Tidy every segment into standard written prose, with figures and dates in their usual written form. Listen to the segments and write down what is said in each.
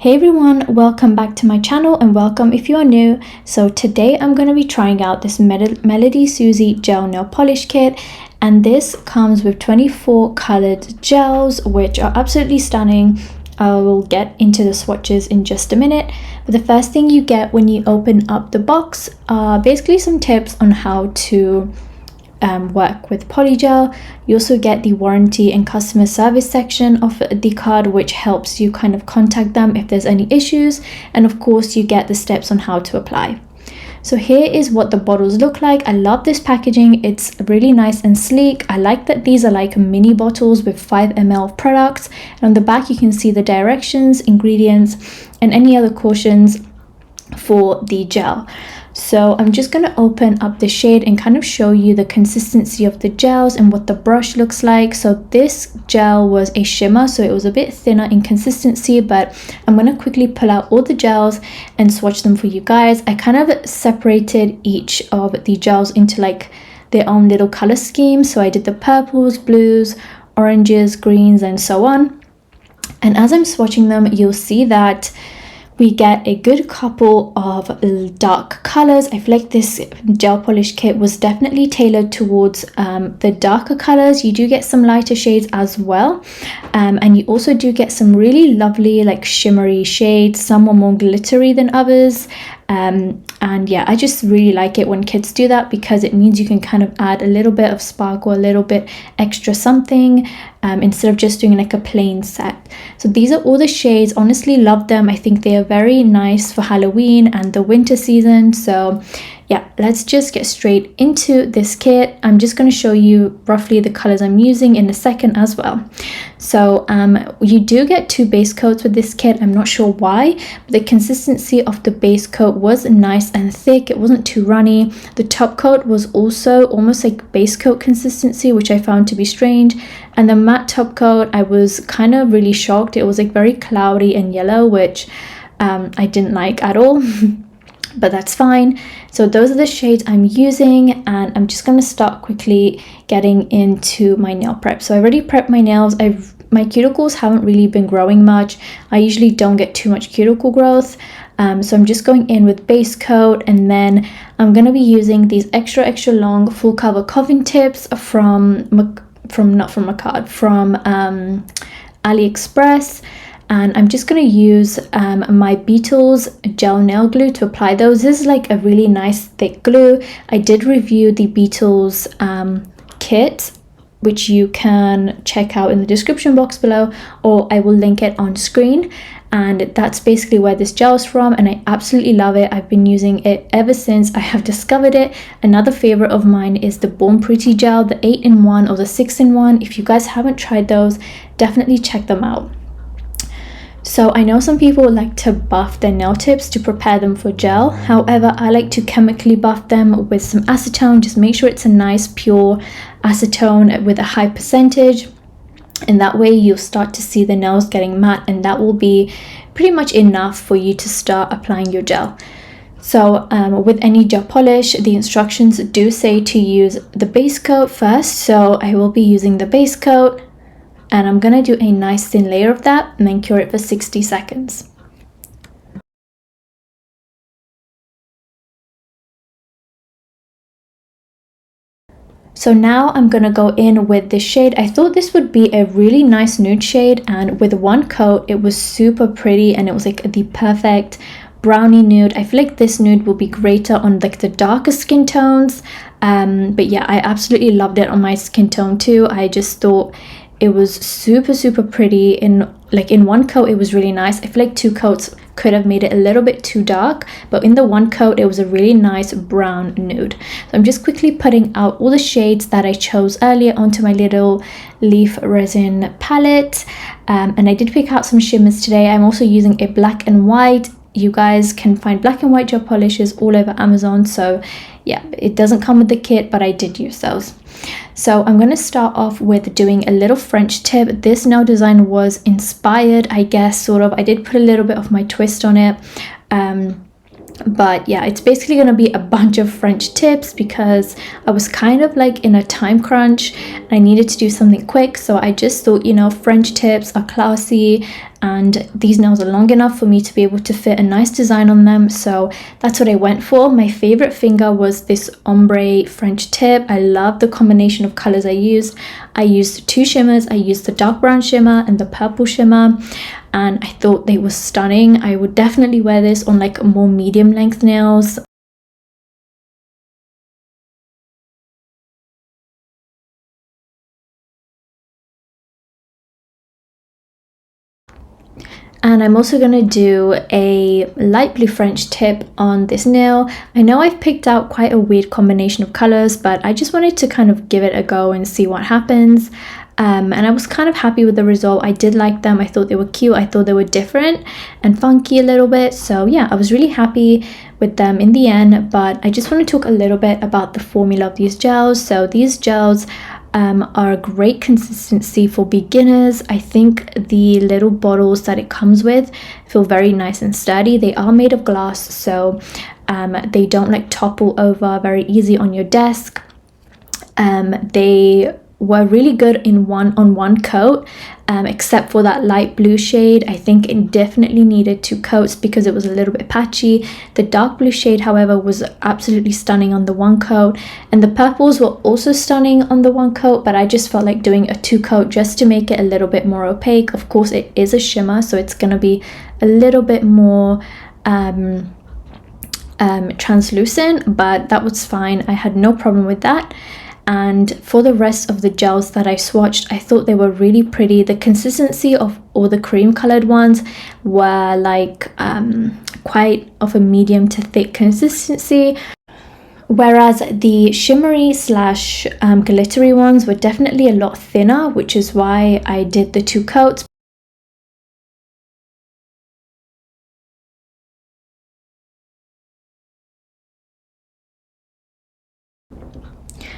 Hey everyone, welcome back to my channel and welcome if you are new. So today I'm going to be trying out this Melodysusie gel nail polish kit, and this comes with 24 colored gels which are absolutely stunning. I will get into the swatches in just a minute, but the first thing you get when you open up the box are basically some tips on how to work with polygel. You also get the warranty and customer service section of the card, which helps you kind of contact them if there's any issues, and of course you get the steps on how to apply. So here is what the bottles look like. I love this packaging, it's really nice and sleek. I like that these are like mini bottles with 5 ml of products, and on the back you can see the directions, ingredients, and any other cautions for the gel. So I'm just going to open up the shade and kind of show you the consistency of the gels and what the brush looks like. So this gel was a shimmer, so it was a bit thinner in consistency, but I'm going to quickly pull out all the gels and swatch them for you guys. I kind of separated each of the gels into like their own little color scheme. So I did the purples, blues, oranges, greens, and so on. And as I'm swatching them, you'll see that we get a good couple of dark colors. I feel like this gel polish kit was definitely tailored towards the darker colors. You do get some lighter shades as well, and you also do get some really lovely like shimmery shades. Some are more glittery than others, and yeah, I just really like it when kits do that because it means you can kind of add a little bit of sparkle, a little bit extra something, instead of just doing like a plain set. So these are all the shades. Honestly, love them. I think they are very nice for Halloween and the winter season. So yeah, let's just get straight into this kit. I'm just going to show you roughly the colors I'm using in a second as well. So you do get 2 base coats with this kit. I'm not sure why, but the consistency of the base coat was nice and thick. It wasn't too runny. The top coat was also almost like base coat consistency, which I found to be strange. And the matte top coat, I was kind of really shocked. It was like very cloudy and yellow, which I didn't like at all. But that's fine. So those are the shades I'm using, and I'm just going to start quickly getting into my nail prep. So I already prepped my nails. My cuticles haven't really been growing much. I usually don't get too much cuticle growth, so I'm just going in with base coat, and then I'm going to be using these extra long full cover coffin tips from AliExpress. And I'm just going to use my Beetles gel nail glue to apply those. This is like a really nice thick glue. I did review the Beetles kit, which you can check out in the description box below, or I will link it on screen. And that's basically where this gel is from, and I absolutely love it. I've been using it ever since I have discovered it. Another favorite of mine is the Born Pretty gel, the 8-in-1 or the 6-in-1. If you guys haven't tried those, definitely check them out. So I know some people like to buff their nail tips to prepare them for gel. However, I like to chemically buff them with some acetone. Just make sure it's a nice pure acetone with a high percentage, and that way you'll start to see the nails getting matte, and that will be pretty much enough for you to start applying your gel. So with any gel polish, the instructions do say to use the base coat first. So I will be using the base coat, and I'm going to do a nice thin layer of that and then cure it for 60 seconds. So now I'm going to go in with this shade. I thought this would be a really nice nude shade, and with one coat it was super pretty, and it was like the perfect brownie nude. I feel like this nude will be greater on like the darker skin tones, but yeah, I absolutely loved it on my skin tone too. I just thought it was super pretty. In one coat it was really nice. I feel like 2 coats could have made it a little bit too dark, but in the one coat it was a really nice brown nude. So I'm just quickly putting out all the shades that I chose earlier onto my little leaf resin palette, and I did pick out some shimmers today. I'm also using a black and white. You guys can find black and white gel polishes all over Amazon, so yeah, it doesn't come with the kit, but I did use those. So I'm going to start off with doing a little French tip. This nail design was inspired, I guess, sort of. I did put a little bit of my twist on it, but yeah, it's basically going to be a bunch of French tips because I was kind of like in a time crunch. I needed to do something quick, so I just thought, you know, French tips are classy and these nails are long enough for me to be able to fit a nice design on them, so that's what I went for. My favorite finger was this ombre French tip. I love the combination of colors I used. I used two shimmers. I used the dark brown shimmer and the purple shimmer, and I thought they were stunning. I would definitely wear this on like more medium length nails. And I'm also going to do a light blue French tip on this nail. I know I've picked out quite a weird combination of colors, but I just wanted to kind of give it a go and see what happens. And I was kind of happy with the result. I did like them. I thought they were cute. I thought they were different and funky a little bit. So yeah, I was really happy with them in the end. But I just want to talk a little bit about the formula of these gels. So these gels are a great consistency for beginners. I think the little bottles that it comes with feel very nice and sturdy. They are made of glass, so they don't like topple over very easy on your desk. They were really good in one coat, except for that light blue shade. I think it definitely needed 2 coats because it was a little bit patchy. The dark blue shade, however, was absolutely stunning on the 1 coat, and the purples were also stunning on the 1 coat, but I just felt like doing a 2 coat just to make it a little bit more opaque. Of course, it is a shimmer, so it's gonna be a little bit more translucent, but that was fine. I had no problem with that. And for the rest of the gels that I swatched, I thought they were really pretty. The consistency of all the cream colored ones were like quite of a medium to thick consistency, whereas the shimmery slash glittery ones were definitely a lot thinner, which is why I did the 2 coats.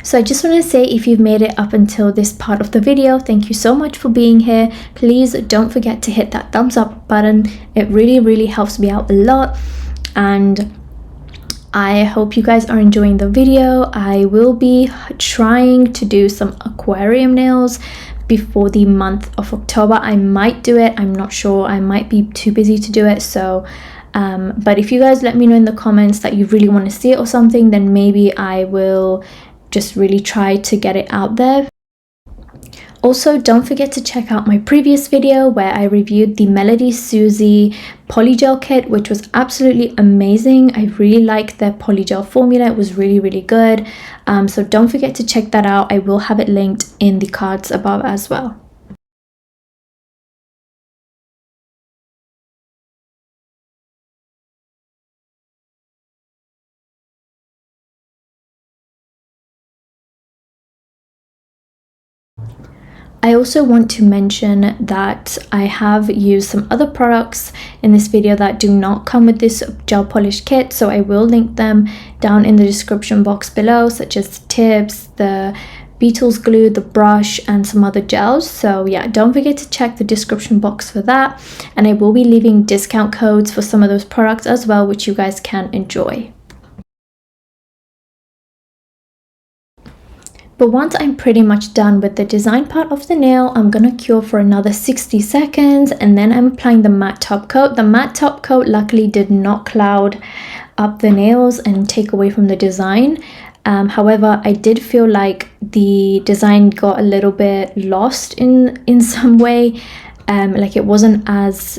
So I just want to say, if you've made it up until this part of the video, thank you so much for being here. Please don't forget to hit that thumbs up button. It really helps me out a lot, and I hope you guys are enjoying the video. I will be trying to do some aquarium nails before the month of October. I might do it, I'm not sure. I might be too busy to do it, so but if you guys let me know in the comments that you really want to see it or something, then maybe I will just really try to get it out there. Also, don't forget to check out my previous video where I reviewed the Melodysusie polygel kit, which was absolutely amazing. I really liked their polygel formula. It was really good. So don't forget to check that out. I will have it linked in the cards above as well. I also want to mention that I have used some other products in this video that do not come with this gel polish kit, so I will link them down in the description box below, such as the tips, the Beetles glue, the brush, and some other gels. So yeah, don't forget to check the description box for that, and I will be leaving discount codes for some of those products as well, which you guys can enjoy. But once I'm pretty much done with the design part of the nail, I'm gonna cure for another 60 seconds, and then I'm applying the matte top coat. The matte top coat luckily did not cloud up the nails and take away from the design. However, I did feel like the design got a little bit lost in some way. Like it wasn't as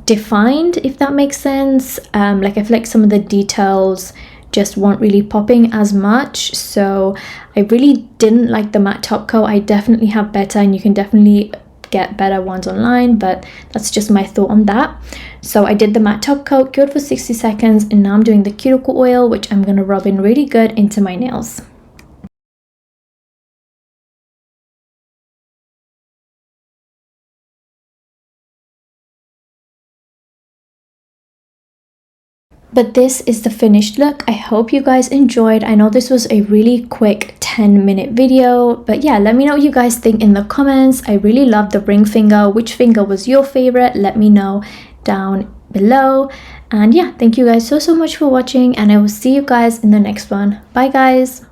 defined, if that makes sense. Like I feel like some of the details just weren't really popping as much, so I really didn't like the matte top coat. I definitely have better, and you can definitely get better ones online, but that's just my thought on that. So I did the matte top coat, cured for 60 seconds, and now I'm doing the cuticle oil, which I'm going to rub in really good into my nails. But this is the finished look. I hope you guys enjoyed. I know this was a really quick 10-minute video, but yeah, let me know what you guys think in the comments. I really love the ring finger. Which finger was your favorite? Let me know down below. And yeah, thank you guys so much for watching, and I will see you guys in the next one. Bye guys.